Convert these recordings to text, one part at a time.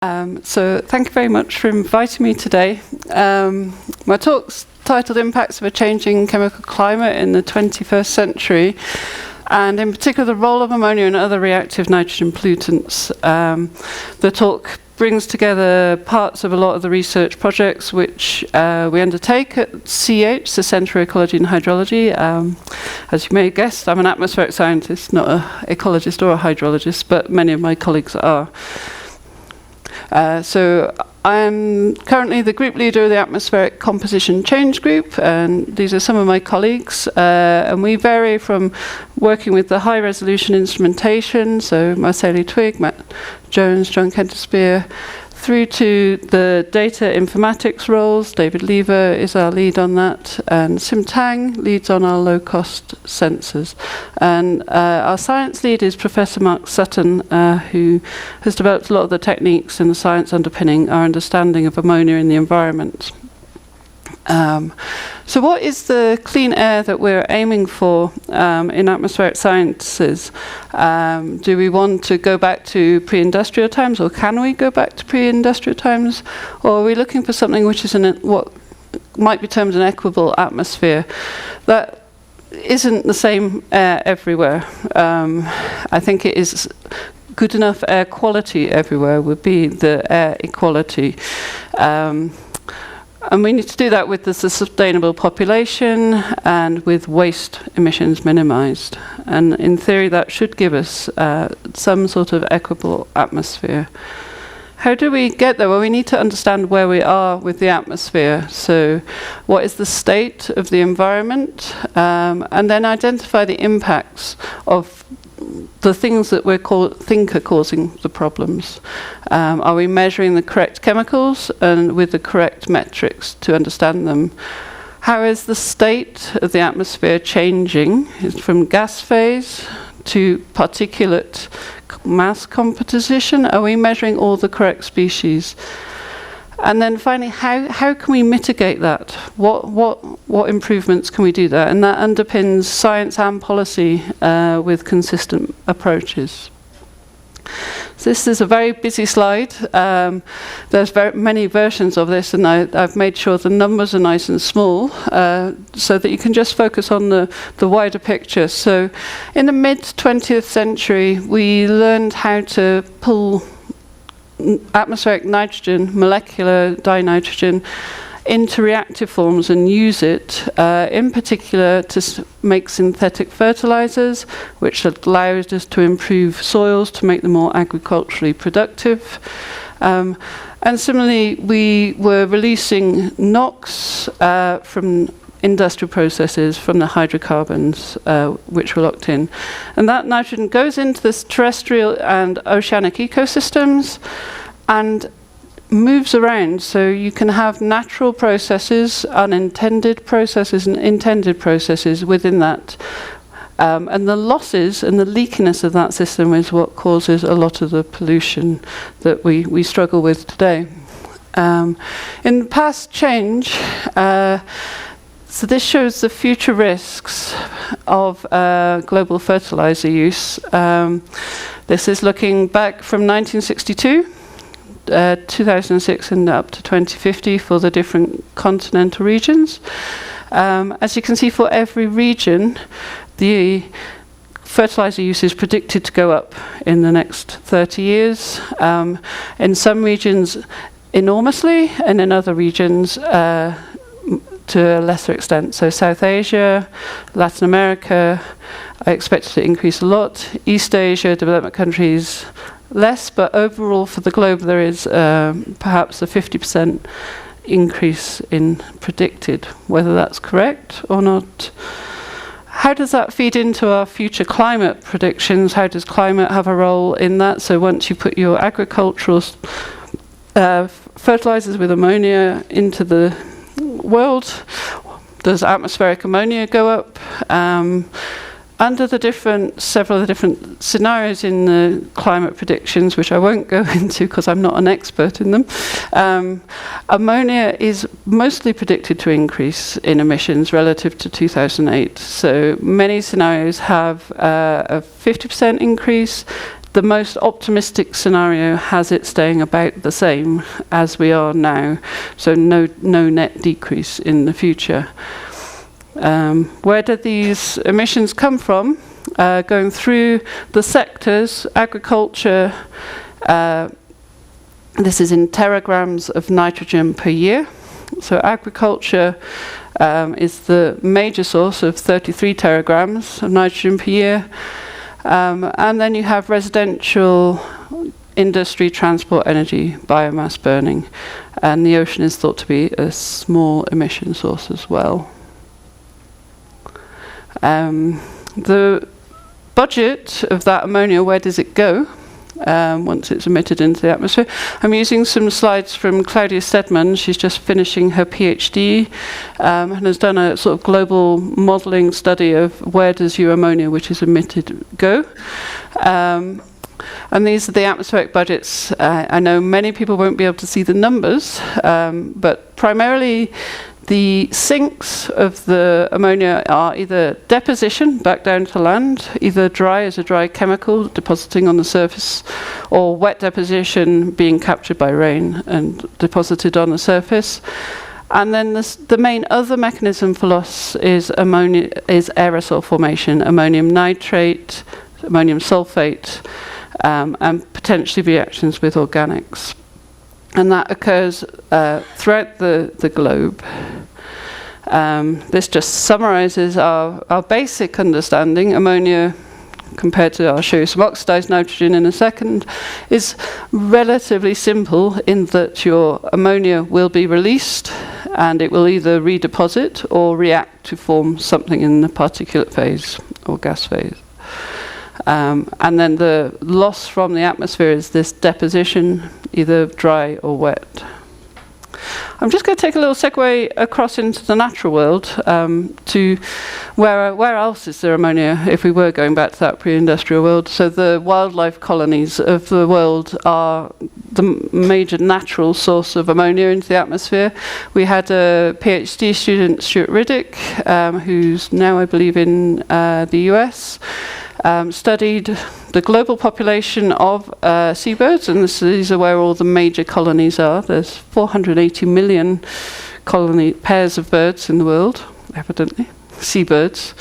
So thank you very much for inviting me today. My talk's titled Impacts of a Changing Chemical Climate in the 21st Century, and in particular the role of ammonia and other reactive nitrogen pollutants. The talk brings together parts of a lot of the research projects which we undertake at CH, the Centre for Ecology and Hydrology. As you may have guessed, I'm an atmospheric scientist, not an ecologist or a hydrologist, but many of my colleagues are. So I'm currently the group leader of the Atmospheric Composition Change Group, and these are some of my colleagues. And we vary from working with the high-resolution instrumentation, so Marceli Twigg, Matt Jones, John Kenterspear, through to the data informatics roles. David Lever is our lead on that, and Sim Tang leads on our low-cost sensors. And our science lead is Professor Mark Sutton, who has developed a lot of the techniques and the science underpinning our understanding of ammonia in the environment. So what is the clean air that we're aiming for in atmospheric sciences? Do we want to go back to pre-industrial times, or can we go back to pre-industrial times? Or are we looking for something which is what might be termed an equable atmosphere? That isn't the same air everywhere. I think it is good enough air quality everywhere would be the air equality. And we need to do that with the sustainable population and with waste emissions minimized. And in theory, that should give us some sort of equable atmosphere. How do we get there? Well, we need to understand where we are with the atmosphere. So what is the state of the environment? And then identify the impacts of the things that we think are causing the problems. Are we measuring the correct chemicals and with the correct metrics to understand them? How is the state of the atmosphere changing? Is it from gas phase to particulate mass composition? Are we measuring all the correct species? And then finally, how can we mitigate that? What improvements can we do there? And that underpins science and policy with consistent approaches. So this is a very busy slide. There's very many versions of this, and I've made sure the numbers are nice and small so that you can just focus on the wider picture. So in the mid-20th century, we learned how to pull atmospheric nitrogen, molecular dinitrogen, into reactive forms and use it, in particular to make synthetic fertilizers, which allowed us to improve soils to make them more agriculturally productive. And similarly, we were releasing NOx from industrial processes from the hydrocarbons which were locked in. And that nitrogen goes into the terrestrial and oceanic ecosystems and moves around. So you can have natural processes, unintended processes, and intended processes within that. And the losses and the leakiness of that system is what causes a lot of the pollution that we struggle with today. In past change, so this shows the future risks of global fertilizer use. This is looking back from 1962, 2006 and up to 2050 for the different continental regions. As you can see, for every region, the fertilizer use is predicted to go up in the next 30 years. In some regions, enormously, and in other regions, to a lesser extent. So South Asia, Latin America, I expect it to increase a lot. East Asia, development countries, less, but overall for the globe there is perhaps a 50% increase in predicted. Whether that's correct or not. How does that feed into our future climate predictions? How does climate have a role in that? So once you put your agricultural fertilizers with ammonia into the world, does atmospheric ammonia go up? Under several of the different scenarios in the climate predictions, which I won't go into because I'm not an expert in them, ammonia is mostly predicted to increase in emissions relative to 2008. So many scenarios have a 50% increase. the most optimistic scenario has it staying about the same as we are now, so no net decrease in the future. Where do these emissions come from? Going through the sectors, agriculture, this is in teragrams of nitrogen per year. So agriculture is the major source of 33 teragrams of nitrogen per year. And then you have residential, industry, transport, energy, biomass burning. And the ocean is thought to be a small emission source as well. The budget of that ammonia, where does it go once it's emitted into the atmosphere? I'm using some slides from Claudia Stedman. She's just finishing her PhD and has done a sort of global modelling study of where does your ammonia, which is emitted, go. And these are the atmospheric budgets. I know many people won't be able to see the numbers, but primarily the sinks of the ammonia are either deposition back down to land, either dry as a dry chemical depositing on the surface, or wet deposition being captured by rain and deposited on the surface. And then the main other mechanism for loss is aerosol formation, ammonium nitrate, ammonium sulfate, and potentially reactions with organics. And that occurs throughout the globe. This just summarizes our basic understanding. Ammonia, compared to, I'll show you some oxidized nitrogen in a second, is relatively simple in that your ammonia will be released and it will either redeposit or react to form something in the particulate phase or gas phase. And then the loss from the atmosphere is this deposition, either dry or wet. I'm just going to take a little segue across into the natural world to where else is there ammonia if we were going back to that pre-industrial world. So the wildlife colonies of the world are the major natural source of ammonia into the atmosphere. We had a PhD student, Stuart Riddick, who's now, I believe, in the US, studied the global population of seabirds, and these are where all the major colonies are. There's 480 million pairs of birds in the world, evidently, seabirds.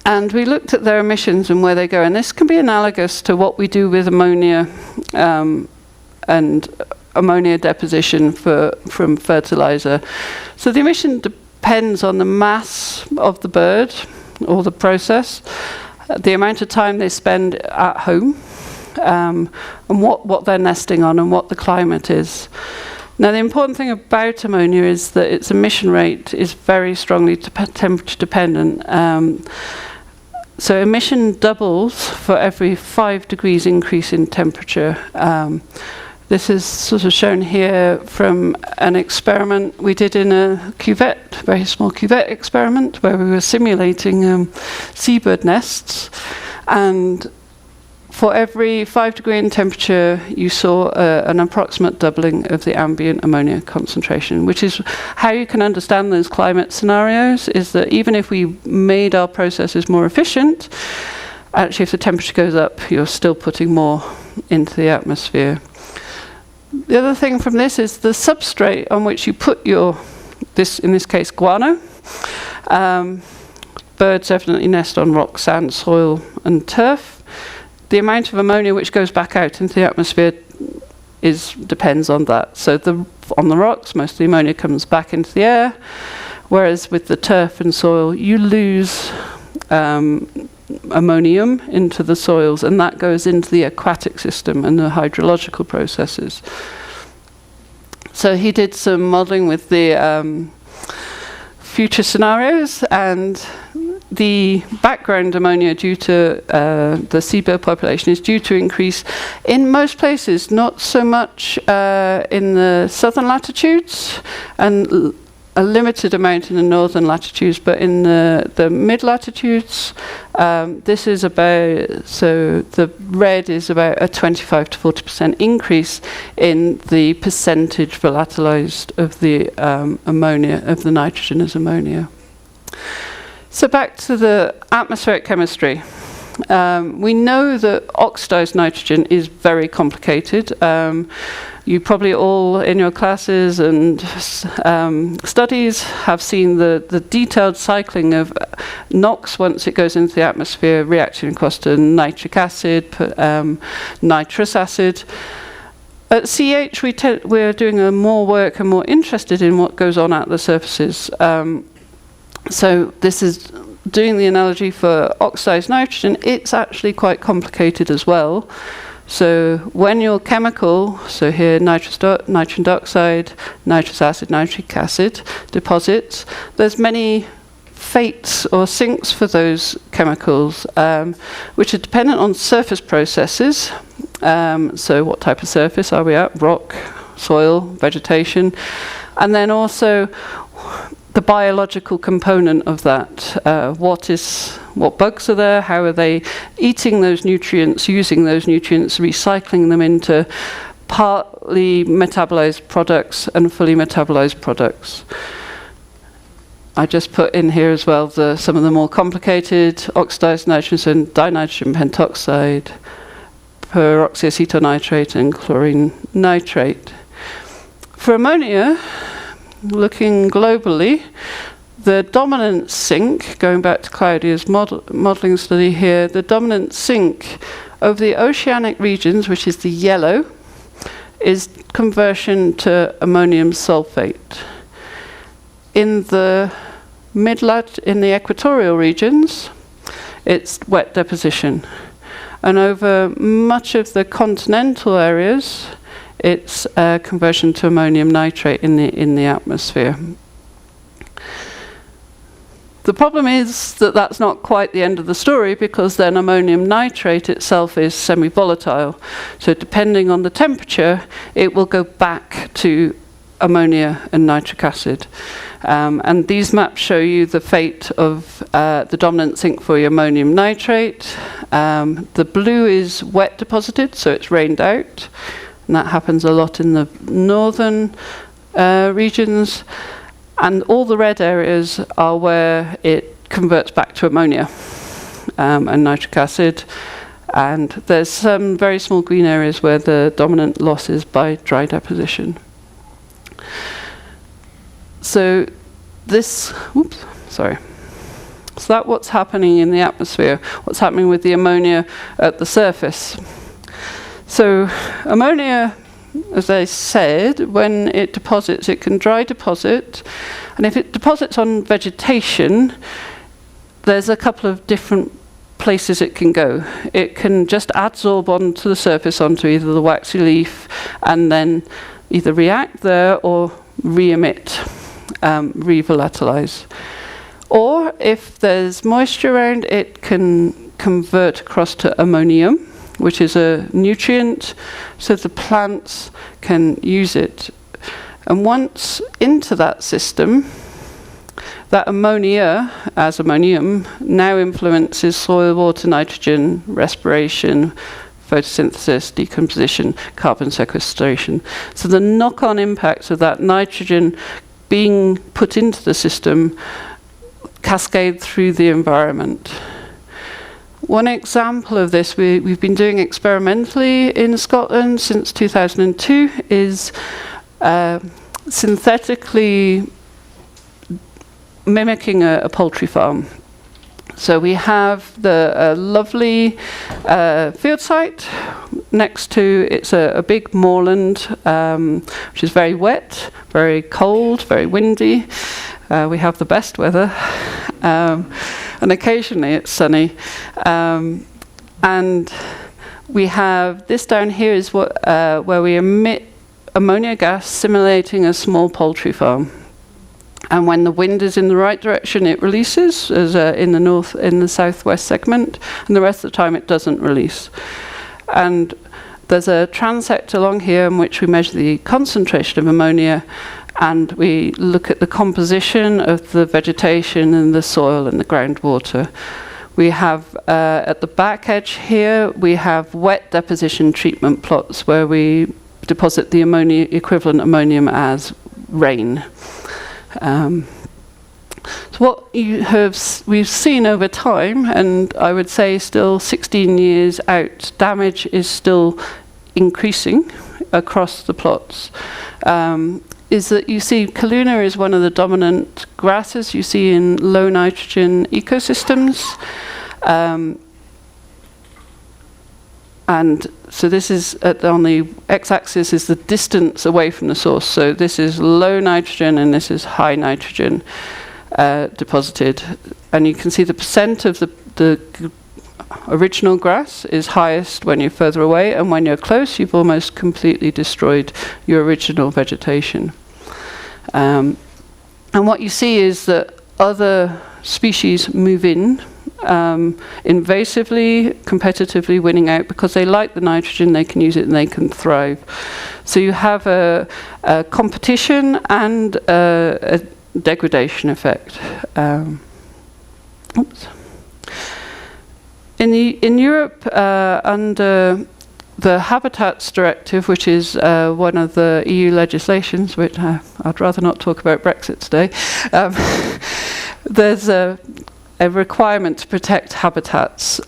And we looked at their emissions and where they go, and this can be analogous to what we do with ammonia and ammonia deposition from fertilizer. So the emission depends on the mass of the bird, or the process, the amount of time they spend at home, and what they're nesting on and what the climate is. Now, the important thing about ammonia is that its emission rate is very strongly temperature dependent. So emission doubles for every 5 degrees increase in temperature. This is sort of shown here from an experiment we did in a cuvette, very small cuvette experiment, where we were simulating seabird nests. And for every 5 degree in temperature, you saw an approximate doubling of the ambient ammonia concentration, which is how you can understand those climate scenarios, is that even if we made our processes more efficient, actually if the temperature goes up, you're still putting more into the atmosphere. The other thing from this is the substrate on which you put in this case, guano. Birds definitely nest on rock, sand, soil, and turf. The amount of ammonia which goes back out into the atmosphere depends on that. So on the rocks, most of the ammonia comes back into the air, whereas with the turf and soil, you lose ammonium into the soils, and that goes into the aquatic system and the hydrological processes. So he did some modeling with the future scenarios, and the background ammonia due to the seabird population is due to increase in most places, not so much in the southern latitudes, and a limited amount in the northern latitudes, but in the mid-latitudes, this is about, so the red is about a 25 to 40% increase in the percentage volatilized of the ammonia, of the nitrogen as ammonia. So back to the atmospheric chemistry. We know that oxidized nitrogen is very complicated. You probably all in your classes and studies have seen the detailed cycling of NOx once it goes into the atmosphere, reacting across to nitric acid, nitrous acid. At CH, we're doing more work and more interested in what goes on at the surfaces. So this is doing the analogy for oxidized nitrogen. It's actually quite complicated as well. So when your chemical, so here nitrogen dioxide, nitrous acid, nitric acid deposits, there's many fates or sinks for those chemicals, which are dependent on surface processes. So what type of surface are we at? Rock, soil, vegetation, and then also the biological component of that. What bugs are there? How are they eating those nutrients, using those nutrients, recycling them into partly metabolized products and fully metabolized products? I just put in here as well some of the more complicated oxidized nitrogen and dinitrogen pentoxide, peroxyacetonnitrate and chlorine nitrate. For ammonia, looking globally, the dominant sink, going back to Claudia's modelling study here, the dominant sink of the oceanic regions, which is the yellow, is conversion to ammonium sulfate. In the in the equatorial regions, it's wet deposition. And over much of the continental areas, it's conversion to ammonium nitrate in the atmosphere. The problem is that that's not quite the end of the story, because then ammonium nitrate itself is semi-volatile. So depending on the temperature, it will go back to ammonia and nitric acid. And these maps show you the fate of the dominant sink for your ammonium nitrate. The blue is wet deposited, so it's rained out. And that happens a lot in the northern regions. And all the red areas are where it converts back to ammonia and nitric acid. And there's some very small green areas where the dominant loss is by dry deposition. So this, So that's what's happening in the atmosphere, what's happening with the ammonia at the surface. So ammonia, as I said, when it deposits, it can dry deposit. And if it deposits on vegetation, there's a couple of different places it can go. It can just adsorb onto the surface, onto either the waxy leaf, and then either react there or re-emit, re-volatilize. Or if there's moisture around, it can convert across to ammonium, which is a nutrient, so the plants can use it. And once into that system, that ammonia, as ammonium, now influences soil, water, nitrogen, respiration, photosynthesis, decomposition, carbon sequestration. So the knock-on impacts of that nitrogen being put into the system cascade through the environment. One example of this we've been doing experimentally in Scotland since 2002 is synthetically mimicking a poultry farm. So we have the lovely field site next to, it's a big moorland, which is very wet, very cold, very windy. We have the best weather, and occasionally it's sunny. And we have this down here is where we emit ammonia gas simulating a small poultry farm. And when the wind is in the right direction, it releases, as in the southwest segment, and the rest of the time it doesn't release. And there's a transect along here in which we measure the concentration of ammonia, and we look at the composition of the vegetation and the soil and the groundwater. We have, at the back edge here, we have wet deposition treatment plots where we deposit the ammonia, equivalent ammonium as rain. So what we've seen over time, and I would say still 16 years out, damage is still increasing across the plots. Is that you see Kaluna is one of the dominant grasses you see in low nitrogen ecosystems. And so this is on the x-axis is the distance away from the source. So this is low nitrogen and this is high nitrogen deposited. And you can see the percent of the original grass is highest when you're further away, and when you're close, you've almost completely destroyed your original vegetation. And what you see is that other species move in, invasively, competitively winning out because they like the nitrogen, they can use it and they can thrive. So you have a competition and a degradation effect. In Europe, under the Habitats Directive, which is one of the EU legislations, which I'd rather not talk about Brexit today, there's a requirement to protect habitats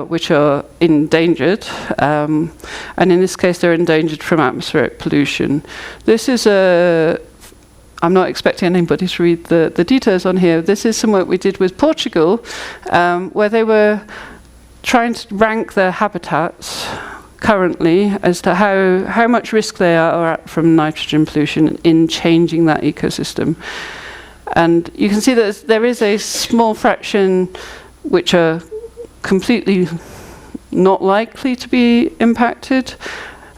which are endangered, and in this case they're endangered from atmospheric pollution. This is I'm not expecting anybody to read the details on here. This is some work we did with Portugal, where they were trying to rank their habitats currently as to how much risk they are at from nitrogen pollution in changing that ecosystem. And you can see that there is a small fraction which are completely not likely to be impacted.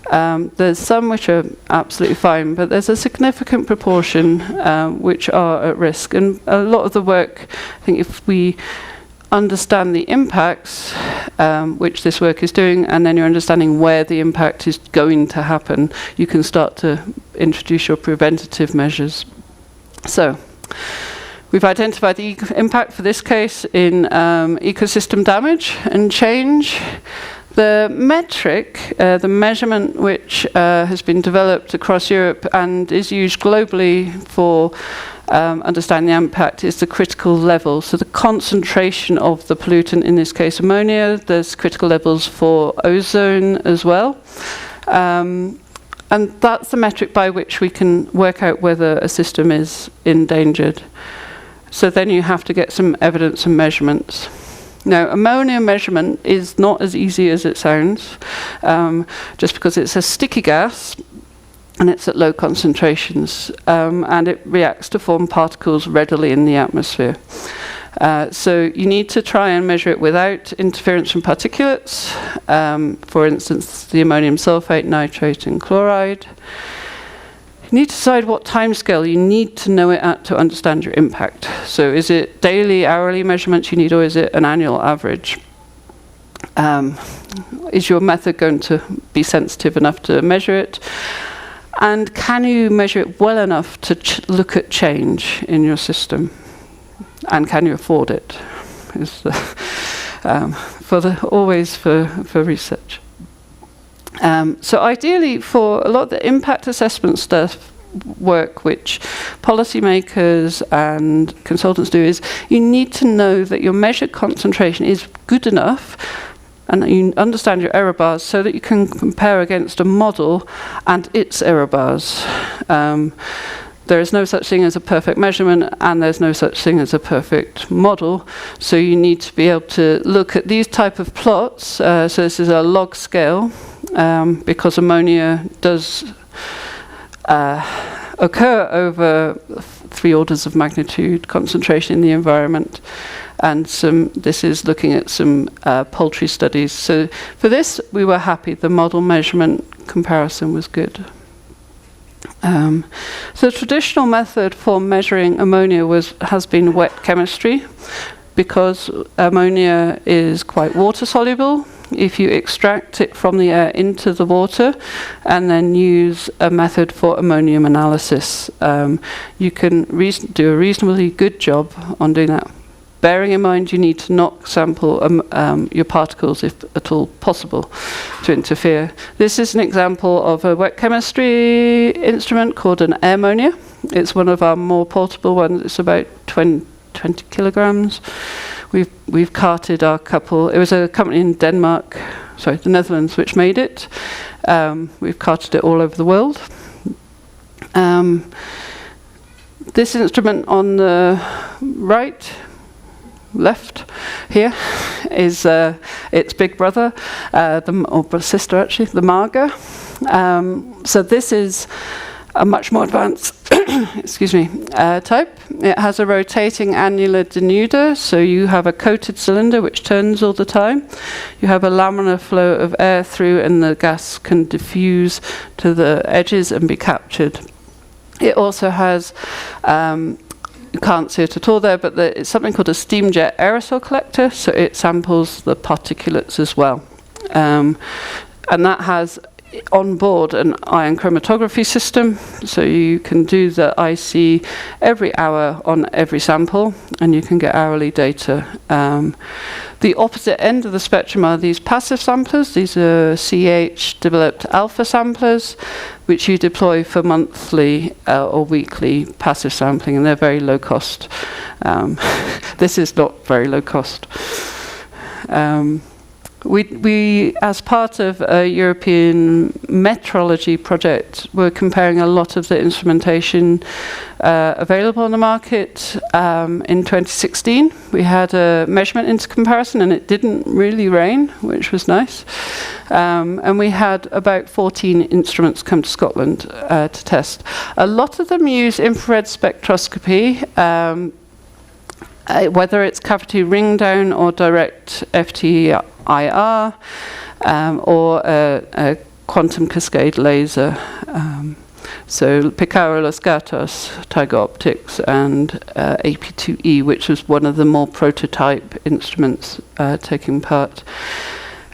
There's some which are absolutely fine, but there's a significant proportion which are at risk. And a lot of the work, I think if we understand the impacts, which this work is doing, and then you're understanding where the impact is going to happen, you can start to introduce your preventative measures. So, we've identified the impact for this case in ecosystem damage and change. The metric, the measurement which has been developed across Europe and is used globally for understanding the impact, is the critical level. So the concentration of the pollutant, in this case ammonia. There's critical levels for ozone as well. And that's the metric by which we can work out whether a system is endangered. So then you have to get some evidence and measurements. Now, ammonia measurement is not as easy as it sounds, just because it's a sticky gas and it's at low concentrations, and it reacts to form particles readily in the atmosphere. So you need to try and measure it without interference from particulates, for instance, the ammonium sulfate, nitrate and chloride. You need to decide what timescale you need to know it at to understand your impact. So is it daily, hourly measurements you need, or is it an annual average? Is your method going to be sensitive enough to measure it? And can you measure it well enough to look at change in your system? And can you afford it? Is always for research. So ideally, for a lot of the impact assessment stuff work which policymakers and consultants do, is you need to know that your measured concentration is good enough and that you understand your error bars so that you can compare against a model and its error bars. There is no such thing as a perfect measurement, and there's no such thing as a perfect model. So you need to be able to look at these type of plots. So this is a log scale, because ammonia does occur over 3 orders of magnitude concentration in the environment. And this is looking at some poultry studies. So for this, we were happy. The model measurement comparison was good. So the traditional method for measuring ammonia has been wet chemistry, because ammonia is quite water soluble. If you extract it from the air into the water and then use a method for ammonium analysis, you can do a reasonably good job on doing that. Bearing in mind you need to not sample your particles if at all possible to interfere. This is an example of a wet chemistry instrument called an ammonia. It's one of our more portable ones. It's about 20 20 kilograms. We've carted our couple. It was a company in the Netherlands, which made it. We've carted it all over the world. This instrument on the left here is its big brother, or sister actually, the Marga. So this is a much more advanced type. It has a rotating annular denuder, so you have a coated cylinder which turns all the time. You have a laminar flow of air through, and the gas can diffuse to the edges and be captured. It also has, you can't see it at all there, but it's something called a steam jet aerosol collector, so it samples the particulates as well. And that has on board an ion chromatography system, so you can do the IC every hour on every sample, and you can get hourly data. The opposite end of the spectrum are these passive samplers. These are CH-developed alpha samplers, which you deploy for monthly or weekly passive sampling, and they're very low cost. This is not very low cost. We, as part of a European metrology project, were comparing a lot of the instrumentation available on the market. In 2016, we had a measurement into comparison, and it didn't really rain, which was nice. And we had about 14 instruments come to Scotland to test. A lot of them use infrared spectroscopy, whether it's cavity ring down or direct FTIR, or a quantum cascade laser. So Picaro Los Gatos, Tiger Optics, and AP2E, which was one of the more prototype instruments taking part.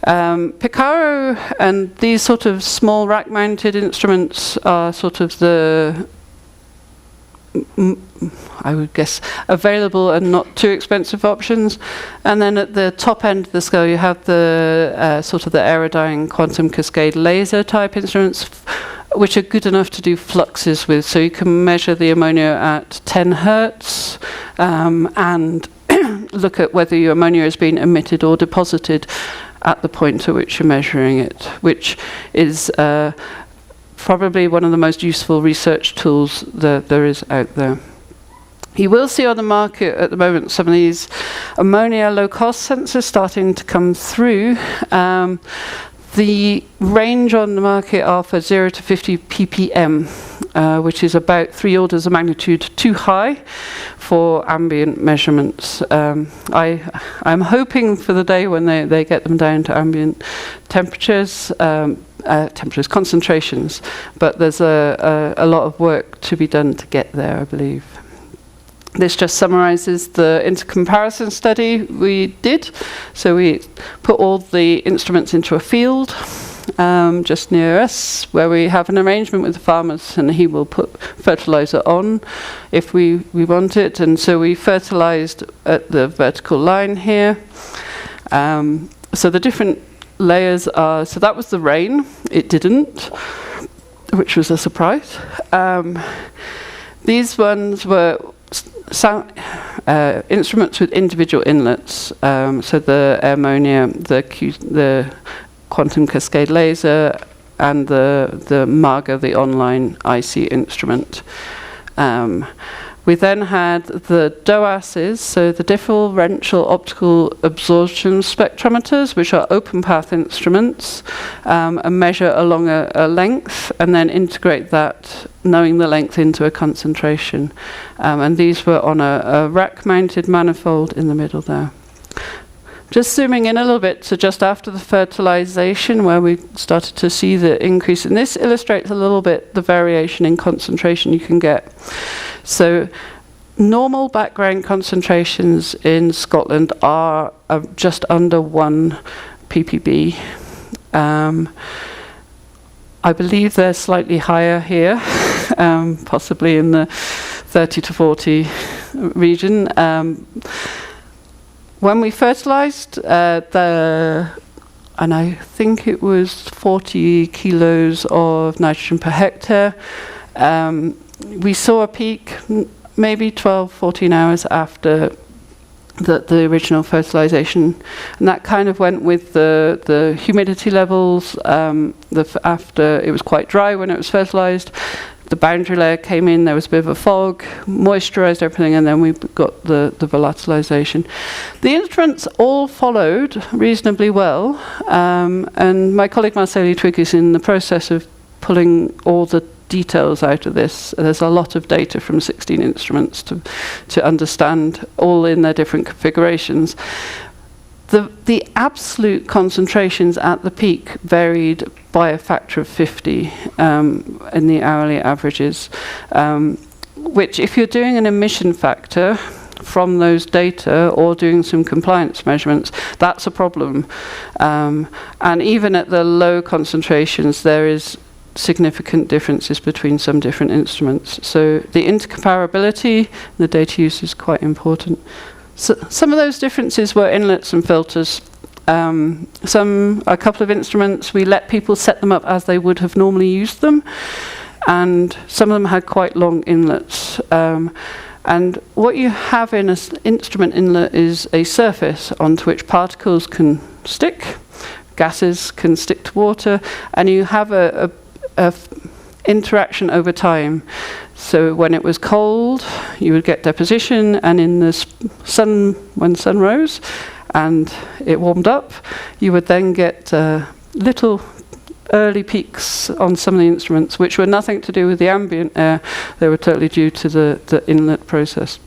Picaro and these sort of small rack-mounted instruments are sort of the I would guess available and not too expensive options. And then at the top end of the scale, you have the sort of the aerodyne quantum cascade laser type instruments, which are good enough to do fluxes with. So you can measure the ammonia at 10 hertz and look at whether your ammonia is being emitted or deposited at the point at which you're measuring it, which is probably one of the most useful research tools that there is out there. You will see on the market at the moment some of these ammonia low-cost sensors starting to come through. The range on the market are for 0 to 50 ppm, which is about 3 orders of magnitude too high for ambient measurements. I'm hoping for the day when they get them down to ambient temperatures, concentrations, but there's a lot of work to be done to get there, I believe. This just summarizes the intercomparison study we did. So we put all the instruments into a field just near us, where we have an arrangement with the farmers, and he will put fertilizer on if we want it. And so we fertilized at the vertical line here. So the different layers are, so that was the rain. It didn't, which was a surprise. These ones were instruments with individual inlets, so the ammonia, the quantum cascade laser, and the Marga, the online IC instrument. We then had the DOASes, so the differential optical absorption spectrometers, which are open path instruments, and measure along a length, and then integrate that, knowing the length, into a concentration. And these were on a rack-mounted manifold in the middle there. Just zooming in a little bit to just after the fertilization, where we started to see the increase. And this illustrates a little bit the variation in concentration you can get. So normal background concentrations in Scotland are just under 1 ppb. I believe they're slightly higher here, possibly in the 30 to 40 region. When we fertilized, and I think it was 40 kilos of nitrogen per hectare, we saw a peak maybe 12, 14 hours after the original fertilization, and that kind of went with the humidity levels. After it was quite dry when it was fertilized, the boundary layer came in, there was a bit of a fog, moisturized everything, and then we got the volatilization. The instruments all followed reasonably well, and my colleague Marceli Twig is in the process of pulling all the details out of this. There's a lot of data from 16 instruments to understand, all in their different configurations. The absolute concentrations at the peak varied by a factor of 50 in the hourly averages, which if you're doing an emission factor from those data or doing some compliance measurements, that's a problem. And even at the low concentrations, there is significant differences between some different instruments. So the intercomparability, the data use is quite important. So some of those differences were inlets and filters. A couple of instruments, we let people set them up as they would have normally used them, and some of them had quite long inlets. And what you have in an instrument inlet is a surface onto which particles can stick, gases can stick to water, and you have a interaction over time. So when it was cold, you would get deposition, and in the sun, when the sun rose and it warmed up, you would then get little early peaks on some of the instruments, which were nothing to do with the ambient air. They were totally due to the inlet process.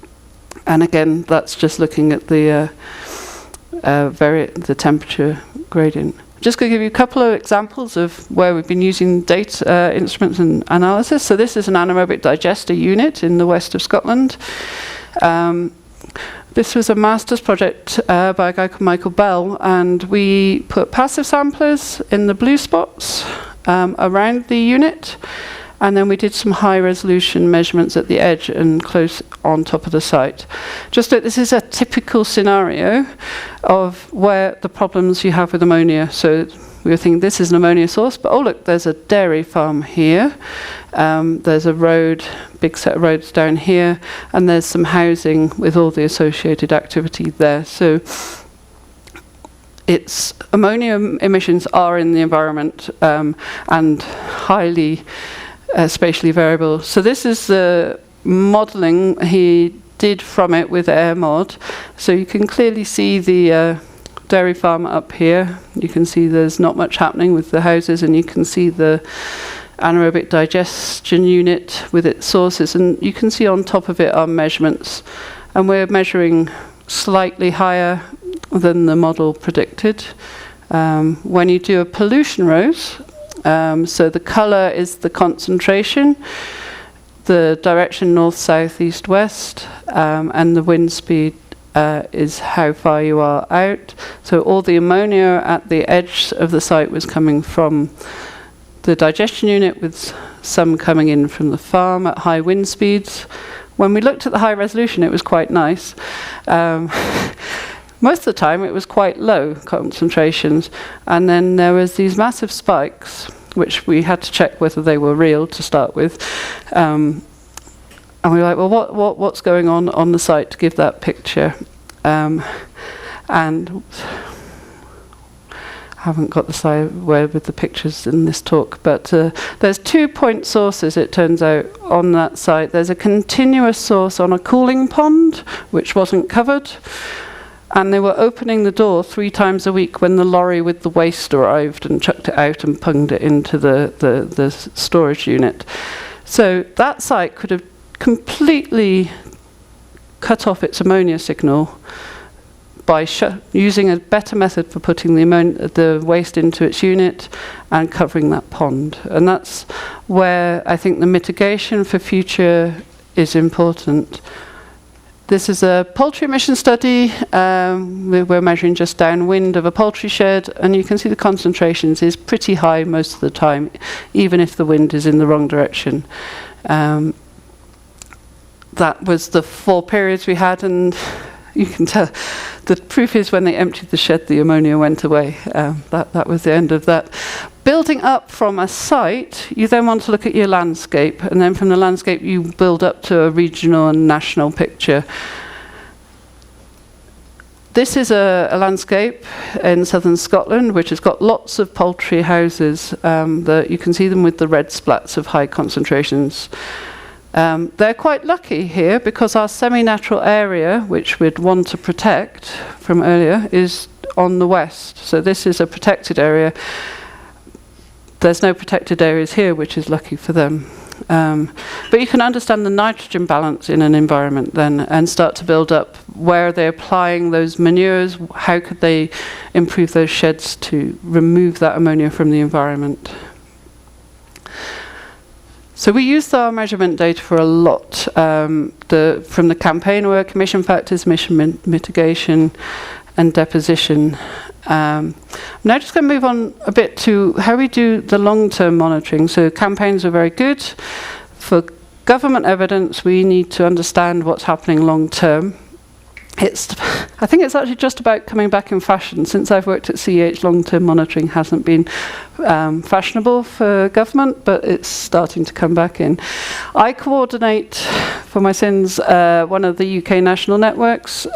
And again, that's just looking at the temperature gradient. Just going to give you a couple of examples of where we've been using data instruments and analysis. So this is an anaerobic digester unit in the west of Scotland. This was a master's project by a guy called Michael Bell, and we put passive samplers in the blue spots around the unit, and then we did some high resolution measurements at the edge and close on top of the site. Just that this is a typical scenario of where the problems you have with ammonia. So we were thinking this is an ammonia source, but oh look, there's a dairy farm here. There's a road, big set of roads down here, and there's some housing with all the associated activity there. So it's ammonia emissions are in the environment and highly spatially variable. So this is the modelling he did from it with AirMod. So you can clearly see the dairy farm up here. You can see there's not much happening with the houses, and you can see the anaerobic digestion unit with its sources, and you can see on top of it our measurements, and we're measuring slightly higher than the model predicted. When you do a pollution rose, so the colour is the concentration, the direction north, south, east, west, and the wind speed is how far you are out. So all the ammonia at the edge of the site was coming from the digestion unit, with some coming in from the farm at high wind speeds. When we looked at the high resolution, it was quite nice. Most of the time it was quite low concentrations, and then there was these massive spikes, which we had to check whether they were real to start with. And we were like, well, what's going on the site to give that picture? And I haven't got the side where with the pictures in this talk, but there's 2 point sources, it turns out, on that site. There's a continuous source on a cooling pond, which wasn't covered, and they were opening the door 3 times a week when the lorry with the waste arrived and chucked it out and punged it into the storage unit. So that site could have completely cut off its ammonia signal by using a better method for putting the waste into its unit and covering that pond. And that's where I think the mitigation for future is important. This is a poultry emission study. We're measuring just downwind of a poultry shed, and you can see the concentrations is pretty high most of the time, even if the wind is in the wrong direction. That was the 4 periods we had, and you can tell. The proof is when they emptied the shed, the ammonia went away. That was the end of that. Building up from a site, you then want to look at your landscape, and then from the landscape you build up to a regional and national picture. This is a landscape in southern Scotland, which has got lots of poultry houses. You can see them with the red splats of high concentrations. They're quite lucky here because our semi-natural area, which we'd want to protect from earlier, is on the west. So this is a protected area. There's no protected areas here, which is lucky for them. But you can understand the nitrogen balance in an environment then and start to build up where they're applying those manures, how could they improve those sheds to remove that ammonia from the environment. So we used our measurement data for a lot, from the campaign work, emission factors, emission mitigation, and deposition. I'm now just going to move on a bit to how we do the long-term monitoring. So campaigns are very good. For government evidence, we need to understand what's happening long-term. I think it's actually just about coming back in fashion. Since I've worked at CEH, long-term monitoring hasn't been fashionable for government, but it's starting to come back in. I coordinate, for my sins, one of the UK national networks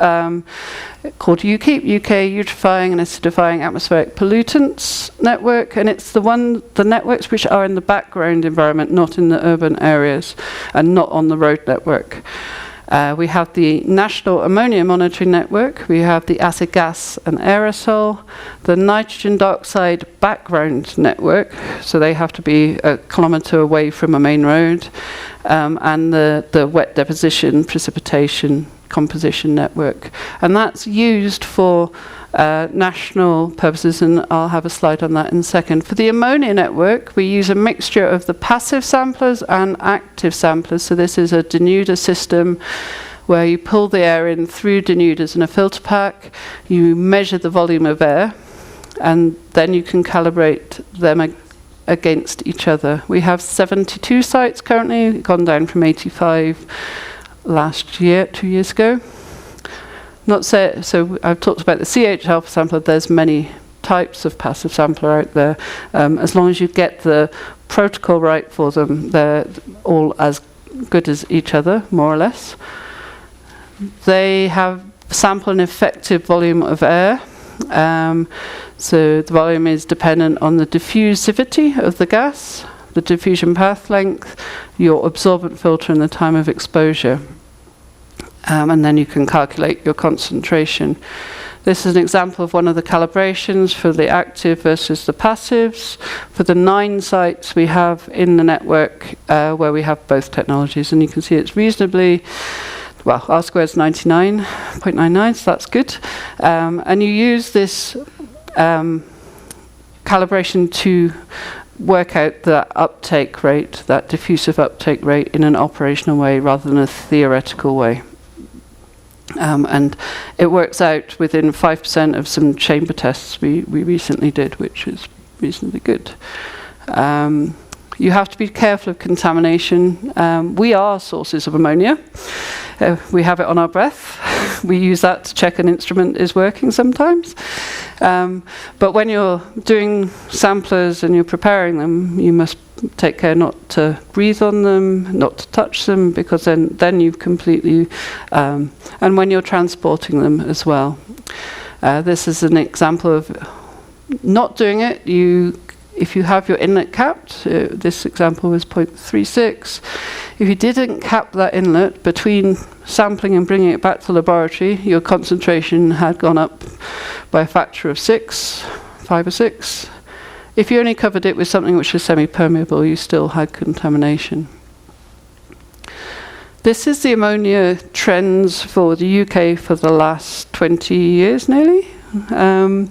called UKEEP, UK Utrifying and Acidifying Atmospheric Pollutants Network, and it's the networks which are in the background environment, not in the urban areas, and not on the road network. We have the National Ammonia Monitoring Network, we have the Acid Gas and Aerosol, the Nitrogen Dioxide Background Network, so they have to be a kilometre away from a main road, and the Wet Deposition Precipitation Composition Network. And that's used for national purposes, and I'll have a slide on that in a second. For the ammonia network, we use a mixture of the passive samplers and active samplers. So this is a denuder system where you pull the air in through denuders in a filter pack, you measure the volume of air, and then you can calibrate them against each other. We have 72 sites currently, gone down from 85 last year, 2 years ago. So I've talked about the CH alpha sampler. There's many types of passive sampler out there. As long as you get the protocol right for them, they're all as good as each other, more or less. They have sample an effective volume of air. So the volume is dependent on the diffusivity of the gas, the diffusion path length, your absorbent filter, and the time of exposure. And then you can calculate your concentration. This is an example of one of the calibrations for the active versus the passives. For the 9 sites we have in the network where we have both technologies, and you can see it's reasonably, well, R squared is 99.99, so that's good. And you use this calibration to work out the uptake rate, that diffusive uptake rate, in an operational way rather than a theoretical way. And it works out within 5% of some chamber tests we recently did, which is reasonably good. You have to be careful of contamination. We are sources of ammonia. We have it on our breath. We use that to check an instrument is working sometimes. But when you're doing samplers and you're preparing them, you must take care not to breathe on them, not to touch them, because then you've completely... and when you're transporting them as well. This is an example of not doing it. If you have your inlet capped, this example was 0.36. If you didn't cap that inlet between sampling and bringing it back to the laboratory, your concentration had gone up by a factor of 5 or 6. If you only covered it with something which was semi-permeable, you still had contamination. This is the ammonia trends for the UK for the last 20 years nearly. And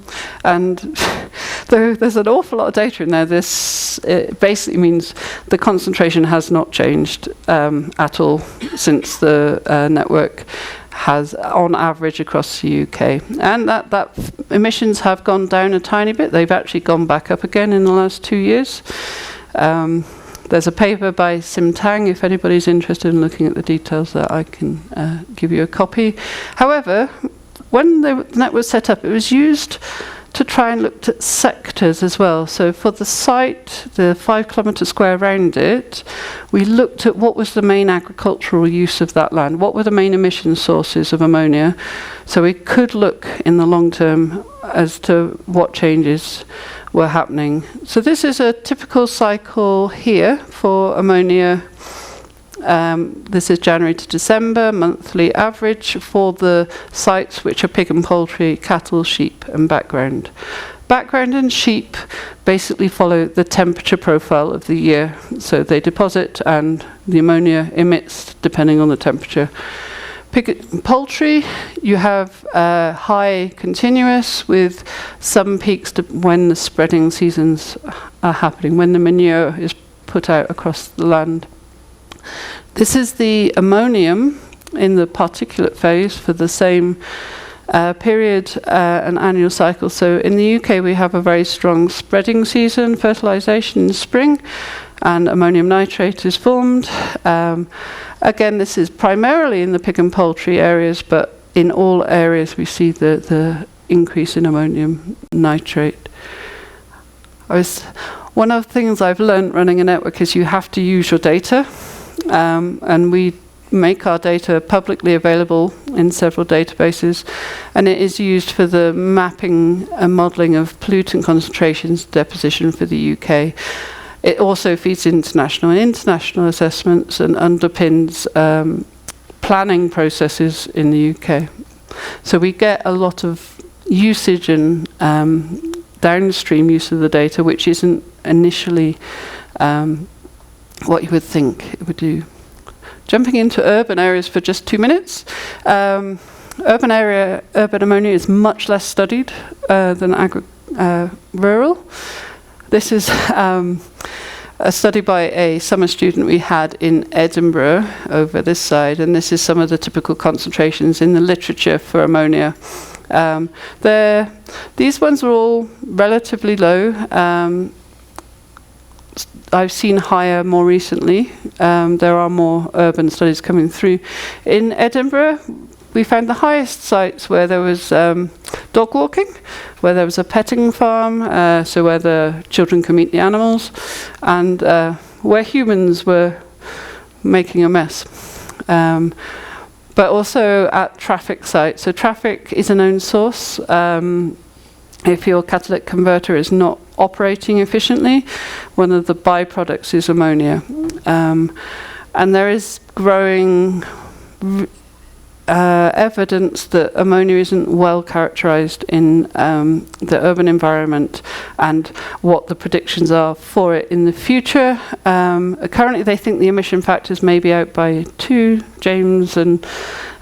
there's an awful lot of data in there. This basically means the concentration has not changed at all since the network has, on average, across the UK. And that emissions have gone down a tiny bit. They've actually gone back up again in the last 2 years. There's a paper by Sim Tang, if anybody's interested in looking at the details, that I can give you a copy. However, when the net was set up, it was used to try and look at sectors as well. So for the site, the 5 kilometre square around it, we looked at what was the main agricultural use of that land, what were the main emission sources of ammonia, so we could look in the long term as to what changes were happening. So this is a typical cycle here for ammonia. This is January to December, monthly average for the sites which are pig and poultry, cattle, sheep and background. Background and sheep basically follow the temperature profile of the year. So they deposit and the ammonia emits depending on the temperature. Pig and poultry, you have high continuous with some peaks when the spreading seasons are happening, when the manure is put out across the land. This is the ammonium in the particulate phase for the same period, an annual cycle. So in the UK we have a very strong spreading season, fertilisation in spring, and ammonium nitrate is formed. Again, this is primarily in the pig and poultry areas, but in all areas we see the increase in ammonium nitrate. One of the things I've learned running a network is you have to use your data. And we make our data publicly available in several databases, and it is used for the mapping and modelling of pollutant concentrations deposition for the UK. It also feeds international assessments and underpins planning processes in the UK. So we get a lot of usage and downstream use of the data, which isn't initially what you would think it would do. Jumping into urban areas for just 2 minutes. Urban ammonia is much less studied than rural. This is a study by a summer student we had in Edinburgh over this side, and this is some of the typical concentrations in the literature for ammonia. These ones are all relatively low. I've seen higher more recently. There are more urban studies coming through. In Edinburgh, we found the highest sites where there was dog walking, where there was a petting farm, so where the children can meet the animals, and where humans were making a mess. But also at traffic sites. So traffic is a known source. If your catalytic converter is not operating efficiently, one of the byproducts is ammonia. And there is growing evidence that ammonia isn't well characterized in the urban environment and what the predictions are for it in the future. Currently they think the emission factors may be out by 2. James and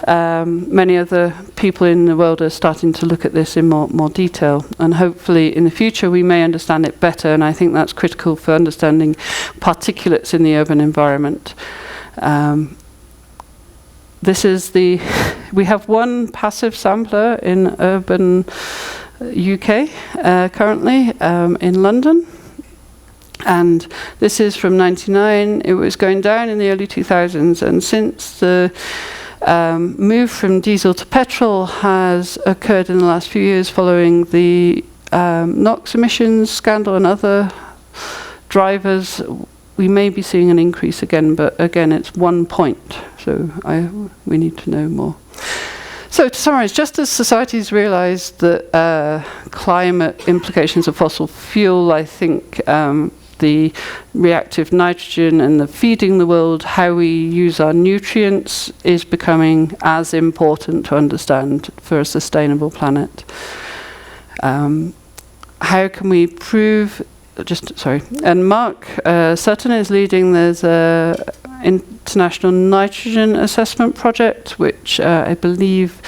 many other people in the world are starting to look at this in more detail, and hopefully in the future we may understand it better, and I think that's critical for understanding particulates in the urban environment. We have one passive sampler in urban UK currently in London, and this is from 99. It was going down in the early 2000s, and since the move from diesel to petrol has occurred in the last few years following the NOx emissions scandal and other drivers, we may be seeing an increase again, but again it's 1 point, so we need to know more. So to summarize, just as societies realize that climate implications of fossil fuel, I think the reactive nitrogen and the feeding the world, how we use our nutrients, is becoming as important to understand for a sustainable planet. How can we prove, and Mark Sutton is leading, there's a international nitrogen assessment project, which I believe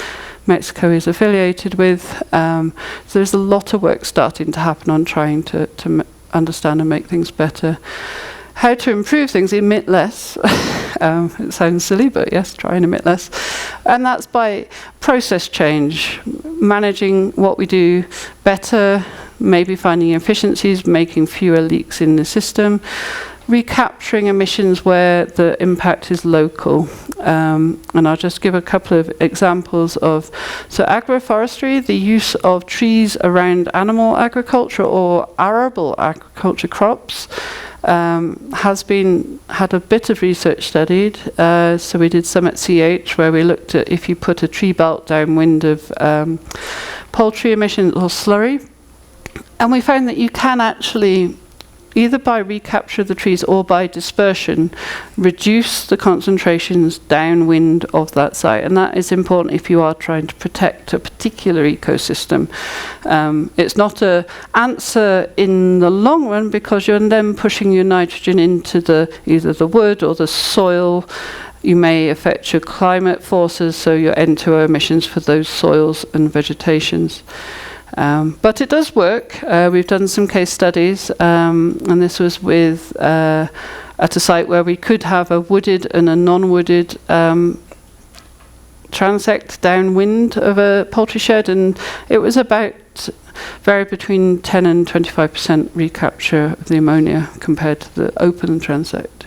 Mexico is affiliated with. So there's a lot of work starting to happen on trying to understand and make things better. How to improve things, emit less. It sounds silly, but yes, try and emit less. And that's by process change, managing what we do better, maybe finding efficiencies, making fewer leaks in the system, recapturing emissions where the impact is local. And I'll just give a couple of examples of, so agroforestry, the use of trees around animal agriculture or arable agriculture crops, had a bit of research studied. So we did some at CH where we looked at if you put a tree belt downwind of poultry emissions or slurry. And we found that you can actually, either by recapture of the trees or by dispersion, reduce the concentrations downwind of that site. And that is important if you are trying to protect a particular ecosystem. It's not an answer in the long run because you're then pushing your nitrogen into either the wood or the soil. You may affect your climate forces, so your N2O emissions for those soils and vegetations. But it does work. We've done some case studies, and this was with at a site where we could have a wooded and a non-wooded transect downwind of a poultry shed, and it was varied between 10 and 25% recapture of the ammonia compared to the open transect.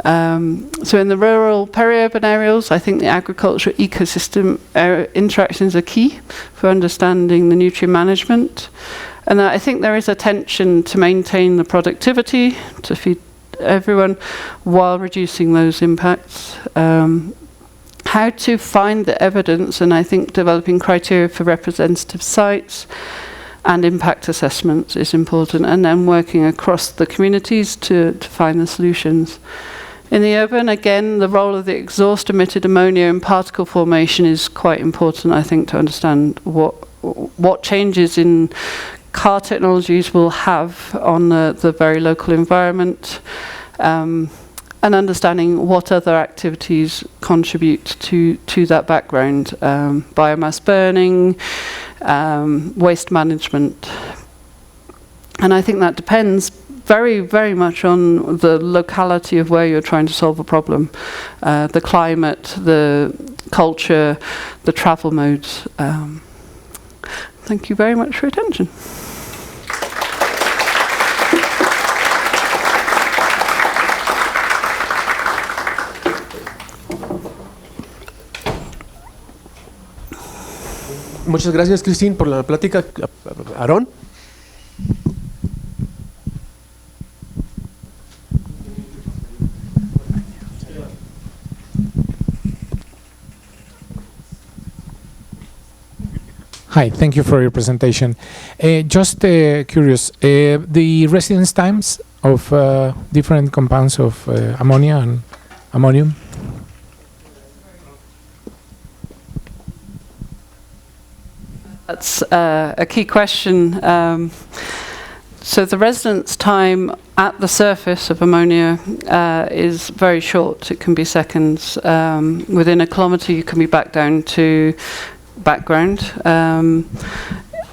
So in the rural peri-urban areas, I think the agricultural ecosystem interactions are key for understanding the nutrient management. And I think there is a tension to maintain the productivity, to feed everyone, while reducing those impacts. How to find the evidence, and I think developing criteria for representative sites and impact assessments is important, and then working across the communities to find the solutions. In the urban, again, the role of the exhaust emitted ammonia in particle formation is quite important, I think, to understand what changes in car technologies will have on the very local environment, and understanding what other activities contribute to that background. Biomass burning, waste management. And I think that depends very, very much on the locality of where you're trying to solve a problem. The climate, the culture, the travel modes. Thank you very much for your attention. Muchas gracias, Christine, por la plática. Aarón. Hi, thank you for your presentation. Just curious, the residence times of different compounds of ammonia and ammonium? That's a key question. So the residence time at the surface of ammonia is very short. It can be seconds. Within a kilometre you can be back down to background.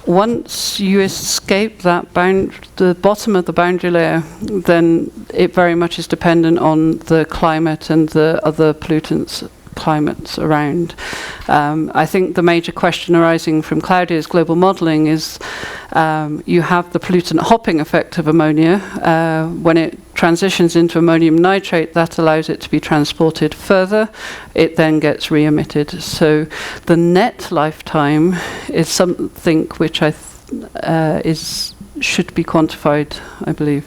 Once you escape that the bottom of the boundary layer, then it very much is dependent on the climate and the other pollutants climates around. I think the major question arising from Claudia's global modelling is you have the pollutant hopping effect of ammonia. When it transitions into ammonium nitrate, that allows it to be transported further. It then gets re-emitted. So the net lifetime is something which should be quantified, I believe.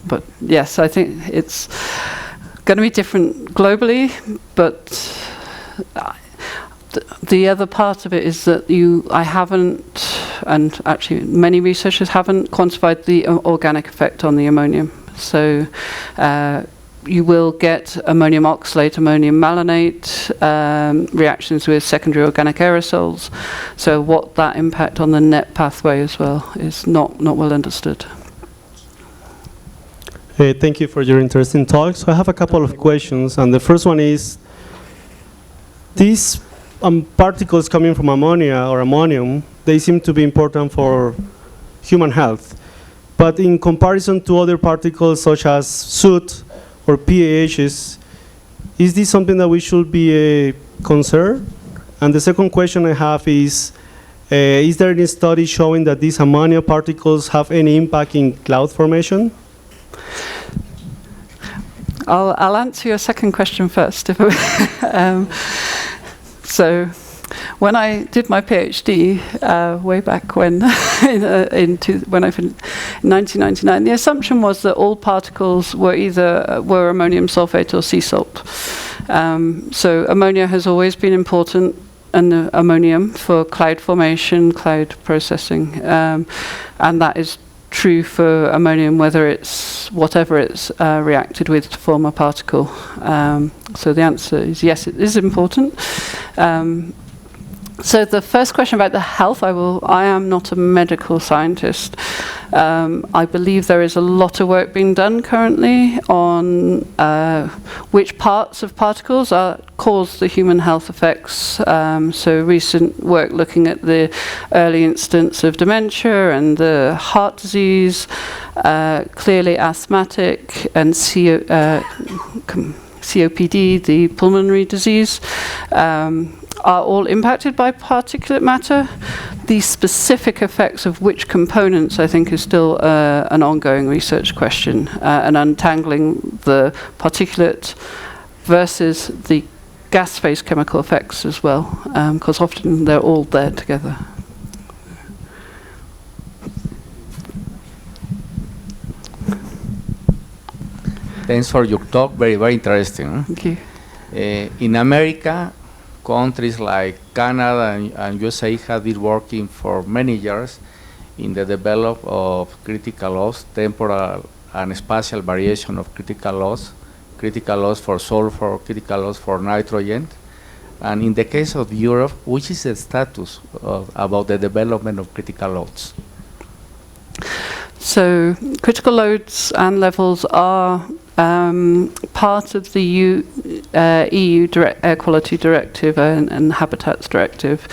But yes, I think it's going to be different globally, but the other part of it is that I haven't, and actually many researchers haven't quantified the organic effect on the ammonium. So you will get ammonium oxalate, ammonium malonate, reactions with secondary organic aerosols. So what that impact on the net pathway as well is not well understood. Thank you for your interesting talk. So I have a couple of questions, and the first one is, these particles coming from ammonia or ammonium, they seem to be important for human health. But in comparison to other particles such as soot or PAHs, is this something that we should be concerned? And the second question I have is there any study showing that these ammonia particles have any impact in cloud formation? I'll answer your second question first. So, when I did my PhD way back when, when I finished in 1999, the assumption was that all particles were either ammonium sulfate or sea salt. So ammonia has always been important, and ammonium for cloud formation, cloud processing, and that is true for ammonium whatever it's reacted with to form a particle. So the answer is yes, it is important. So the first question about the health, I am not a medical scientist. I believe there is a lot of work being done currently on which parts of particles cause the human health effects. So recent work looking at the early instance of dementia and the heart disease, clearly asthmatic, and COPD, the pulmonary disease, are all impacted by particulate matter. The specific effects of which components, I think, is still an ongoing research question, and untangling the particulate versus the gas phase chemical effects as well, because often they're all there together. Thanks for your talk, very, very interesting. Thank you. In America, countries like Canada and USA have been working for many years in the development of critical loss, temporal and spatial variation of critical loss for sulfur, critical loss for nitrogen. And in the case of Europe, which is the status about the development of critical loads? So critical loads and levels are part of the EU Air Quality Directive and Habitats Directive.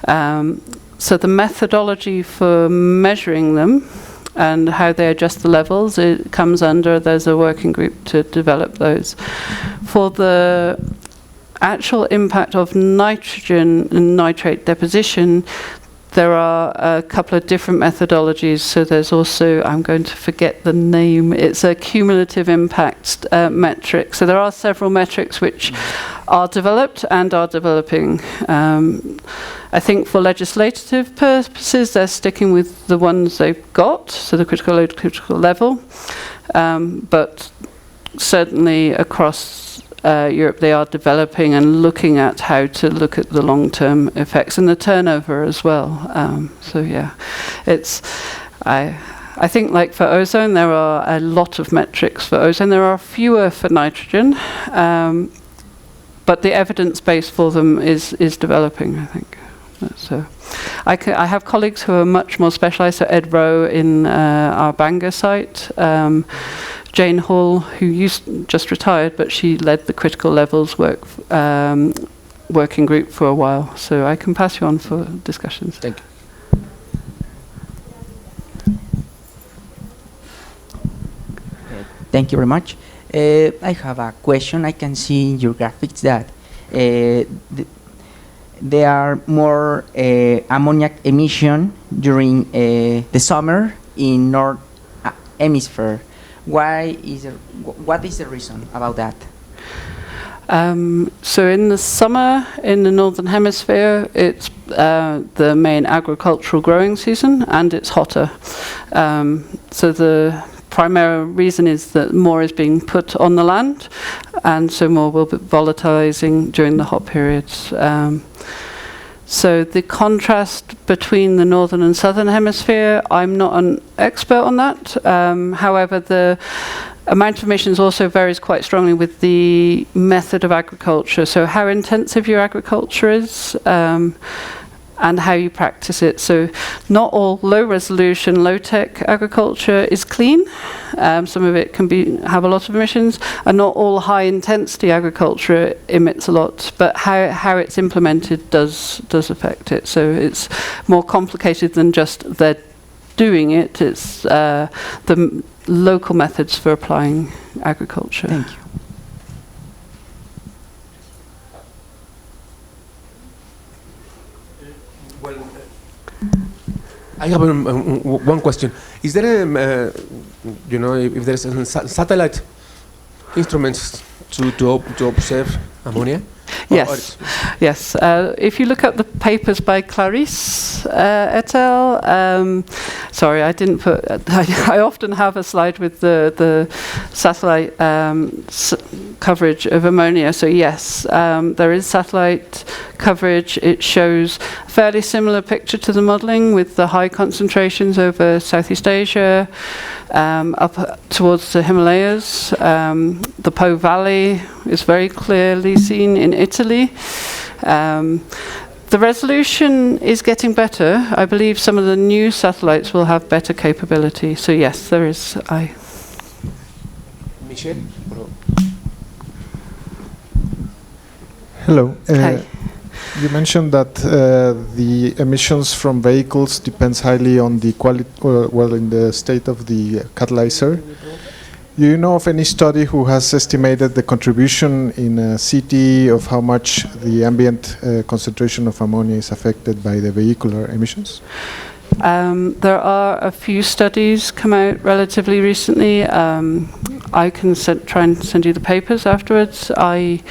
So the methodology for measuring them and how they adjust the levels, it comes under, there's a working group to develop those. For the actual impact of nitrogen and nitrate deposition, there are a couple of different methodologies. So there's also, I'm going to forget the name, it's a cumulative impact metric. So there are several metrics which are developed and are developing. I think for legislative purposes, they're sticking with the ones they've got, so the critical load, critical level. But certainly across Europe, they are developing and looking at how to look at the long-term effects and the turnover as well. So yeah, I think like for ozone, there are a lot of metrics for ozone. There are fewer for nitrogen, but the evidence base for them is developing, I think. So I have colleagues who are much more specialized. So Ed Rowe in our Bangor site, Jane Hall, who just retired, but she led the critical levels working group for a while. So I can pass you on for discussions. Thank you. Thank you very much. I have a question. I can see in your graphics that there are more ammoniac emission during the summer in North Hemisphere. What is the reason about that? So in the summer, in the Northern Hemisphere, it's the main agricultural growing season, and it's hotter. So the primary reason is that more is being put on the land, and so more will be volatilizing during the hot periods. So the contrast between the northern and southern hemisphere, I'm not an expert on that. However, the amount of emissions also varies quite strongly with the method of agriculture. So how intensive your agriculture is, and how you practice it. So not all low-resolution, low-tech agriculture is clean. Some of it can have a lot of emissions, and not all high-intensity agriculture emits a lot. But how it's implemented does affect it. So it's more complicated than just they're doing it. It's the local methods for applying agriculture. Thank you. I have one question. Is there if there's a satellite instruments to observe ammonia? Yes, yes. If you look at the papers by Clarisse et al. Sorry, I didn't put. I often have a slide with the satellite coverage of ammonia. So yes, there is satellite coverage. It shows a fairly similar picture to the modelling with the high concentrations over Southeast Asia, up towards the Himalayas. The Po Valley is very clearly seen in Italy. The resolution is getting better. I believe some of the new satellites will have better capability. So yes, there is. Michel? Hello. Hi. You mentioned that the emissions from vehicles depends highly on the quality, in the state of the catalyzer. Do you know of any study who has estimated the contribution in a city of how much the ambient concentration of ammonia is affected by the vehicular emissions? There are a few studies come out relatively recently. I can try and send you the papers afterwards. I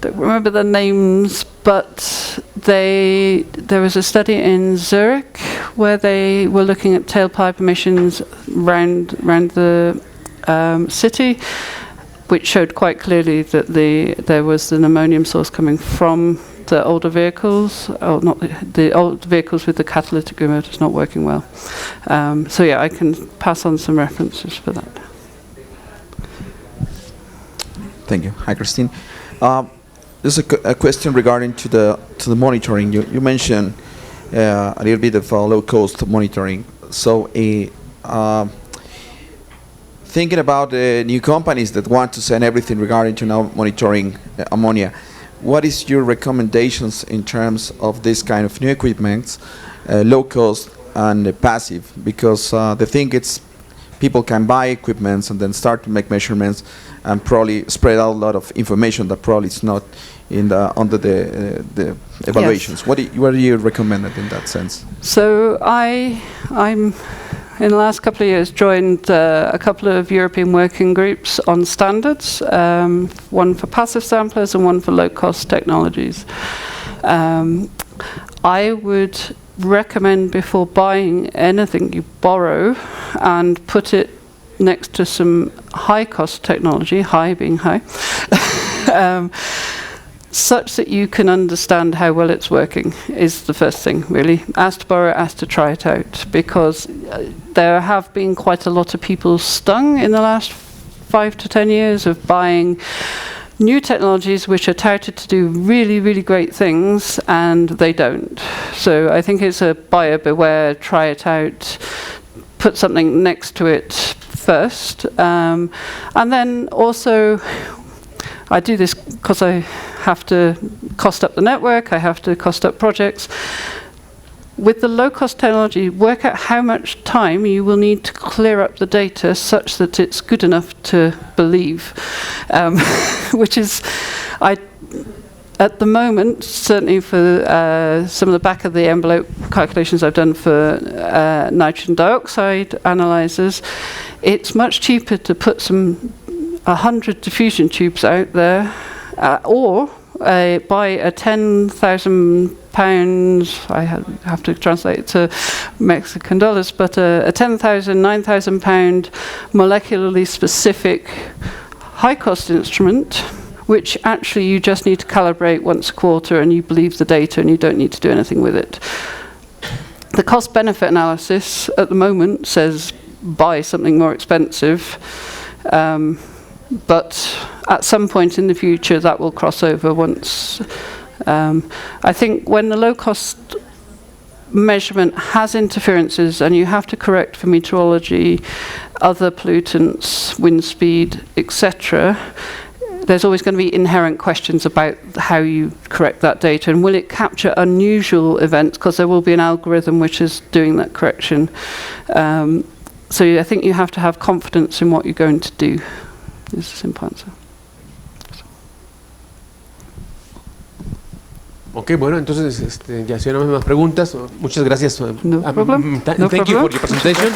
don't remember the names, but there was a study in Zurich where they were looking at tailpipe emissions around the city, which showed quite clearly that there was an ammonium source coming from the older vehicles, or not the old vehicles with the catalytic converters not working well. So yeah, I can pass on some references for that. Thank you. Hi, Christine. There's a question regarding to the monitoring. You mentioned a little bit of low-cost monitoring. So, thinking about new companies that want to send everything regarding to now monitoring ammonia, what is your recommendations in terms of this kind of new equipment, low cost and passive? Because the thing is, people can buy equipments and then start to make measurements and probably spread out a lot of information that probably is not in under the evaluations. Yes. What do you recommend in that sense? So I'm in the last couple of years joined a couple of European working groups on standards, one for passive samplers and one for low-cost technologies. I would recommend before buying anything you borrow and put it next to some high-cost technology, high being high, such that you can understand how well it's working is the first thing, really. Ask to borrow, ask to try it out, because there have been quite a lot of people stung in the last 5 to 10 years of buying new technologies which are touted to do really, really great things, and they don't. So I think it's a buyer beware, try it out, put something next to it first. And then also, I do this because I have to cost up the network, I have to cost up projects. With the low-cost technology, work out how much time you will need to clear up the data such that it's good enough to believe, which is, at the moment, certainly for some of the back of the envelope calculations I've done for nitrogen dioxide analyzers, it's much cheaper to put 100 diffusion tubes out there, or buy a £10,000, I have to translate it to Mexican dollars, but a £10,000, £9,000 molecularly specific high-cost instrument, which actually you just need to calibrate once a quarter and you believe the data and you don't need to do anything with it. The cost-benefit analysis at the moment says buy something more expensive, but at some point in the future that will cross over once. I think when the low-cost measurement has interferences and you have to correct for meteorology, other pollutants, wind speed, etc., there's always going to be inherent questions about how you correct that data, and will it capture unusual events, because there will be an algorithm which is doing that correction. So I think you have to have confidence in what you're going to do. Es a simple answer. Ok, bueno, entonces ya si no hay más preguntas, muchas gracias. No problem. Thank you for your presentation.